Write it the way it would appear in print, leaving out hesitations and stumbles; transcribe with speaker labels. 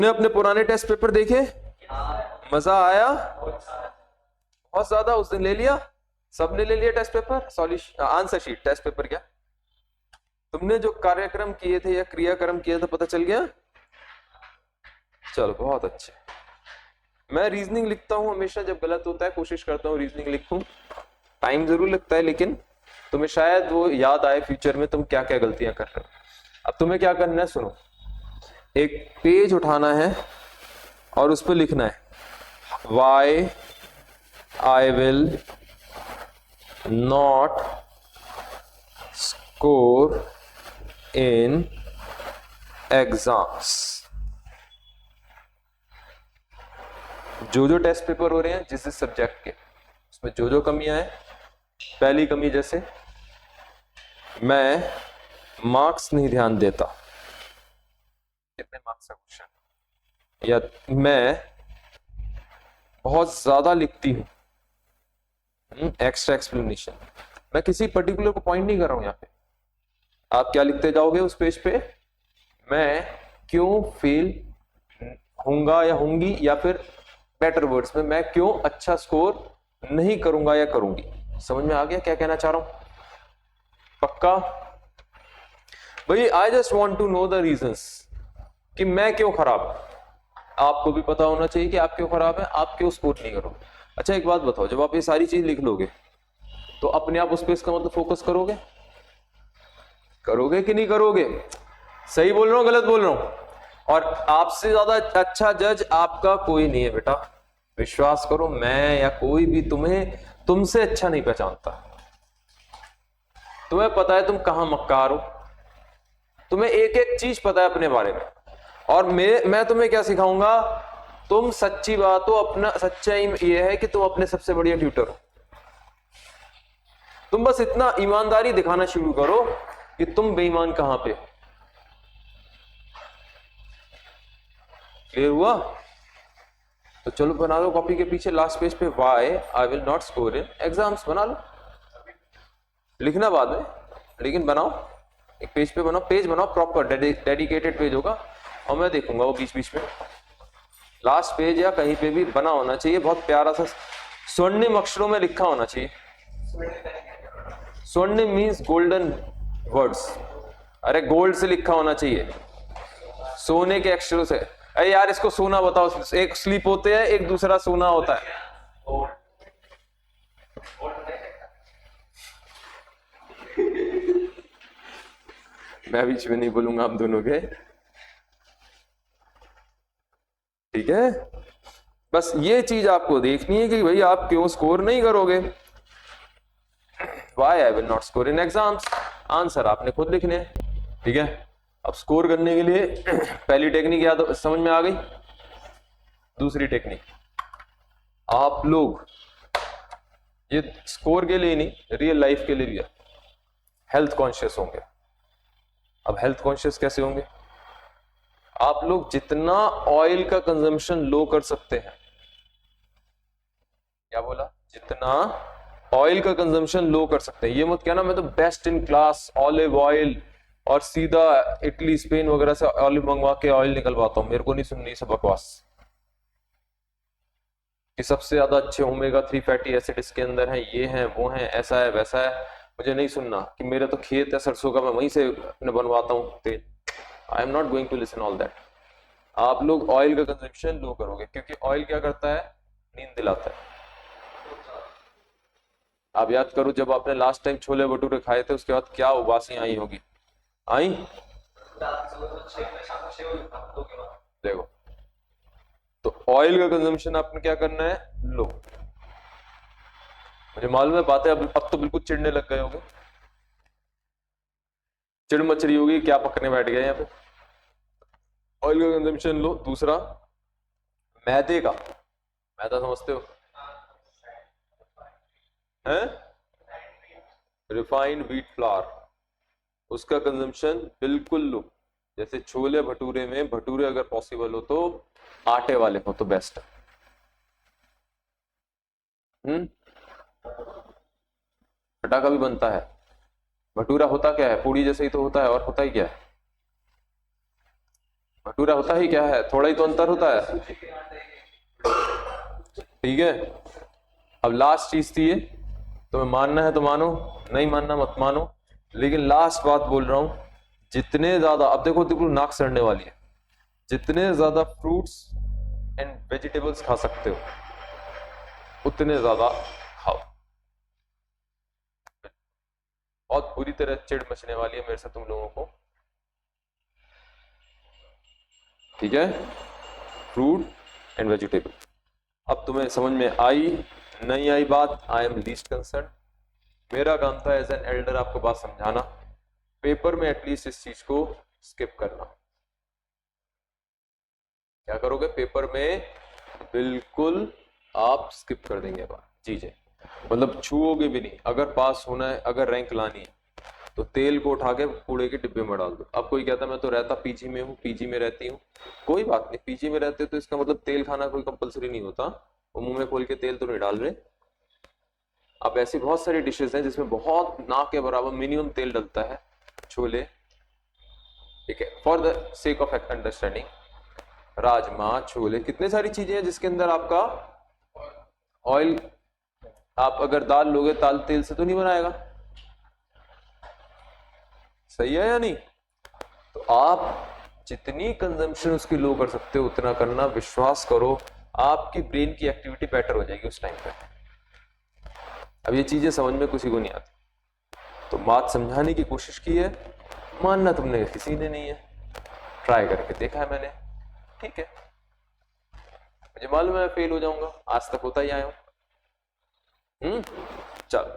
Speaker 1: ने अपने पुराने टेस्ट पेपर देखे? मजा आया? बहुत ज्यादा। उस दिन ले लिया, सबने ले लिया test paper, solution answer sheet, test paper क्या। तुमने जो कार्यक्रम किए थे या क्रियाक्रम किया था पता चल गया? चलो बहुत अच्छे। मैं रीजनिंग लिखता हूं हमेशा, जब गलत होता है कोशिश करता हूं रीजनिंग लिखूं। टाइम जरूर लगता है, लेकिन तुम्हें शायद वो याद आए फ्यूचर में तुम क्या क्या गलतियां कर रहे हो। अब तुम्हें क्या करना है, सुनो। एक पेज उठाना है और उस पर लिखना है why I will not score in exams. जो जो टेस्ट पेपर हो रहे हैं जिस सब्जेक्ट के, उसमें जो जो कमियां हैं। पहली कमी जैसे मैं मार्क्स नहीं ध्यान देता, कितने मार्क्स का क्वेश्चन, या मैं बहुत ज्यादा लिखती हूं, एक्स्ट्रा एक्सप्लेनेशन। मैं किसी पर्टिकुलर को पॉइंट नहीं कर रहा हूं यहाँ पे। आप क्या लिखते जाओगे उस पेज पे, मैं क्यों फेल होऊंगा या होंगी, या फिर बेटर वर्ड्स में मैं क्यों अच्छा स्कोर नहीं करूंगा या करूंगी। समझ में आ गया क्या कहना चाह रहा हूं? पक्का भाई? I just want to know the reasons कि मैं क्यों खराब। आपको भी पता होना चाहिए कि आप क्यों खराब है, आप क्यों स्कोर नहीं करो। अच्छा एक बात बताओ, जब आप ये सारी चीज लिख लोगे तो अपने आप उस पे इसका मतलब फोकस करोगे? करोगे कि नहीं करोगे? सही बोल रहा हूं गलत बोल रहा हूं? और आपसे ज्यादा अच्छा जज आपका कोई नहीं है बेटा, विश्वास करो। मैं या कोई भी तुम्हें तुमसे अच्छा नहीं पहचानता। तुम्हें पता है तुम कहां मक्कार हो, तुम्हें एक एक चीज पता है अपने बारे में। और मैं तुम्हें क्या सिखाऊंगा, तुम सच्ची बात हो, अपना सच्चाई ये है कि तुम अपने सबसे बढ़िया ट्यूटर हो। तुम बस इतना ईमानदारी दिखाना शुरू करो कि तुम बेईमान कहां पे। क्लियर हुआ? तो चलो बना लो कॉपी के पीछे लास्ट पेज पे, why I will not score in exams. बना लो, लिखना बाद में, लेकिन बनाओ। एक पेज पे बनाओ, पेज बनाओ प्रॉपर, डेडिकेटेड पेज होगा और मैं देखूंगा वो बीच बीच में। लास्ट पेज या कहीं पे भी बना होना चाहिए, बहुत प्यारा सा स्वर्णिम अक्षरों में लिखा होना चाहिए। स्वर्णिम मीन्स गोल्डन वर्ड्स। अरे गोल्ड से लिखा होना चाहिए, सोने के अक्षरों से। अरे यार इसको सोना बताओ, एक स्लीप होते हैं एक दूसरा सोना होता है। मैं बीच में नहीं बोलूंगा आप दोनों के, ठीक है? बस ये चीज आपको देखनी है कि भाई आप क्यों स्कोर नहीं करोगे। Why I will not score in exams, answer आपने खुद लिखने हैं, ठीक है? अब स्कोर करने के लिए पहली टेक्निक याद समझ में आ गई। दूसरी टेक्निक, आप लोग ये स्कोर के लिए नहीं, रियल लाइफ के लिए भी हेल्थ कॉन्शियस होंगे। अब हेल्थ कॉन्शियस कैसे होंगे? आप लोग जितना ऑयल का कंजम्पशन लो कर सकते हैं, क्या बोला? जितना ऑयल का कंजम्पशन लो कर सकते हैं। ये मत कहना मैं तो best in class olive oil और सीधा इटली स्पेन वगैरह से ऑलिव मंगवा के ऑयल निकलवाता हूं। मेरे को नहीं सुननी सब बकवास कि सबसे ज्यादा अच्छे ओमेगा 3 फैटी एसिड इसके अंदर है, ये है वो है, ऐसा है वैसा है। मुझे नहीं सुनना कि मेरा तो खेत है सरसों का, मैं वहीं से अपने बनवाता हूँ तेल। I am not going to listen all that. आप लोग ऑयल का कंजम्पशन लो करोगे, क्योंकि ऑयल क्या करता है, नींद दिलाता है। आप याद करो जब आपने लास्ट टाइम छोले भटूरे खाए थे, उसके बाद क्या उबासी आई होगी? आई? देखो, तो ऑयल का कंजम्पशन आपने क्या करना है, लो। मुझे मालूम है बातें अब तो बिल्कुल चिढ़ने लग गए होंगे, चिड़ मचरी होगी क्या पकने बैठ गए यहाँ पे। ऑयल का कंजम्पशन लो। दूसरा, मैदे का, मैदा समझते हो? हैं? रिफाइंड व्हीट फ्लावर, उसका कंजम्पशन बिल्कुल लो। जैसे छोले भटूरे में, भटूरे अगर पॉसिबल हो तो आटे वाले हो तो बेस्ट है। आटा का भी बनता है भटूरा। होता क्या है, पूड़ी जैसे ही तो होता है, और होता ही क्या है? भटूरा होता ही क्या है, थोड़ा ही तो अंतर होता है। ठीक है, अब लास्ट चीज थी ये, तुम्हें मानना है तो मानो, नहीं मानना मत मानो, लेकिन लास्ट बात बोल रहा हूं, जितने ज्यादा, अब देखो बिल्कुल नाक सड़ने वाली है, जितने ज्यादा फ्रूट्स एंड वेजिटेबल्स खा सकते हो उतने ज्यादा खाओ। बहुत बुरी तरह चिढ़ मचने वाली है मेरे से तुम लोगों को, ठीक है। Fruit and vegetable. अब तुम्हें समझ में आई नहीं आई बात, आई एम लीस्ट कंसर्न। मेरा काम था एज एन एल्डर आपको बात समझाना, पेपर में एटलीस्ट इस चीज को स्किप करना। क्या करोगे पेपर में, बिल्कुल आप स्किप कर देंगे बात चीजें, मतलब छुओगे भी नहीं। अगर पास होना है, अगर रैंक लानी है, तो तेल को उठा के कूड़े के डिब्बे में डाल दो। अब कोई कहता मैं तो रहता पीजी में हूँ, पीजी में रहती हूँ, कोई बात नहीं, पीजी में रहते तो इसका मतलब तेल खाना कोई कंपलसरी नहीं होता, वो मुंह में खोल के तेल तो नहीं डाल रहे। अब ऐसी बहुत सारी डिशेस हैं जिसमें बहुत ना के बराबर मिनिमम तेल डलता है, छोले, ठीक है, for the sake of understanding, rajma, chole, कितने सारी चीजें हैं जिसके अंदर आपका ऑयल, आप अगर दाल लोगे दाल तेल से तो नहीं बनाएगा, सही है या नहीं। तो आप जितनी कंजम्पशन उसकी लो कर सकते हो उतना करना, विश्वास करो आपकी ब्रेन की एक्टिविटी बेटर हो जाएगी उस टाइम पे। अब ये चीजें समझ में किसी को नहीं आती, तो बात समझाने की कोशिश की है, मानना तुमने किसी ने नहीं है, ट्राई करके देखा है मैंने, ठीक है। मुझे मालूम है मैं फेल हो जाऊंगा, आज तक होता ही आया हूं। चल